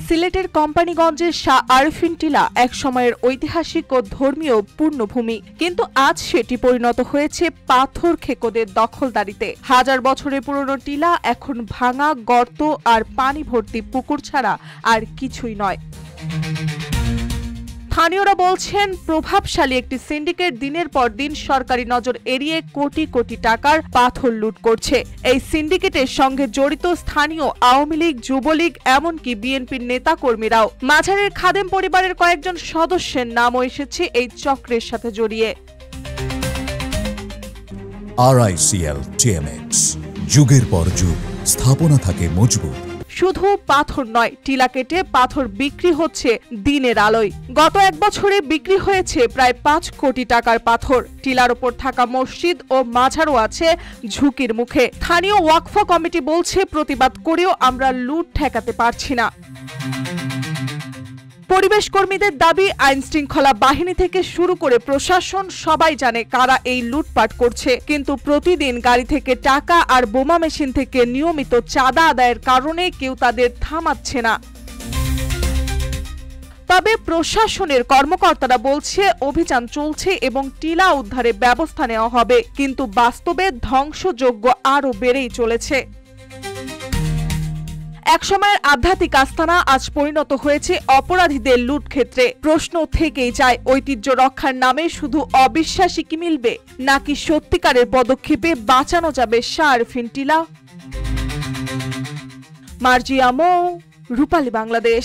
সিলেটের কোম্পানিগঞ্জের শাহ আরফিন টিলা এক সময়ের ঐতিহাসিক ও ধর্মীয় পূর্ণভূমি, কিন্তু আজ সেটি পরিণত হয়েছে পাথর খেকোদের দখলদারিতে। হাজার বছরের পুরনো টিলা এখন ভাঙা গর্ত আর পানি ভর্তি পুকুর ছাড়া আর কিছুই নয়। স্থানীয়রা বলছেন, প্রভাবশালী একটি সিন্ডিকেট দিনের পর দিন সরকারি নজর এড়িয়ে কোটি কোটি টাকার পাথর লুট করছে। এই সিন্ডিকেটের সঙ্গে জড়িত স্থানীয় আওয়ামী লীগ, যুবলীগ, এমনকি বিএনপির নেতাকর্মীরাও। মাঝারের খাদেম পরিবারের কয়েকজন সদস্যের নামও এসেছে এই চক্রের সাথে জড়িয়ে। RICL TMX, যুগের পর যুগ স্থাপনা থাকে মজবুত। শুধু পাথর নয়, টিলা কেটে পাথর বিক্রি হচ্ছে দিনের আলোয়। গত এক বছরে বিক্রি হয়েছে প্রায় 5 কোটি টাকার পাথর। টিলার ওপর থাকা মসজিদ ও মাজারও আছে ঝুঁকির মুখে। স্থানীয় ওয়াকফ কমিটি বলছে, প্রতিবাদ করেও আমরা লুট ঠেকাতে পারছি না। পরিবেশ কর্মীদের দাবি, আইন শৃঙ্খলা বাহিনী থেকে শুরু করে প্রশাসন সবাই জানে কারা এই লুটপাট করছে, কিন্তু প্রতিদিন গাড়ি থেকে টাকা আর বোমা মেশিন থেকে নিয়মিত চাঁদা আদায়ের কারণে কেউ তাদের থামাচ্ছে না। তবে প্রশাসনের কর্মকর্তারা বলছে অভিযান চলছে এবং টিলা উদ্ধারে ব্যবস্থা নেওয়া হবে, কিন্তু বাস্তবে ধ্বংসযজ্ঞ আরও বেড়েই চলেছে। একসময়ের আধ্যাত্মিক আস্তানা আজ পরিণত হয়েছে অপরাধীদের লুট ক্ষেত্রে। প্রশ্ন থেকেই যায়, ঐতিহ্য রক্ষার নামে শুধু অবিশ্বাসী কি মিলবে, নাকি সত্যিকারের পদক্ষেপে বাঁচানো যাবে শাহ আরফিন টিলা? মার্জিয়া মৌ, রূপালী বাংলাদেশ।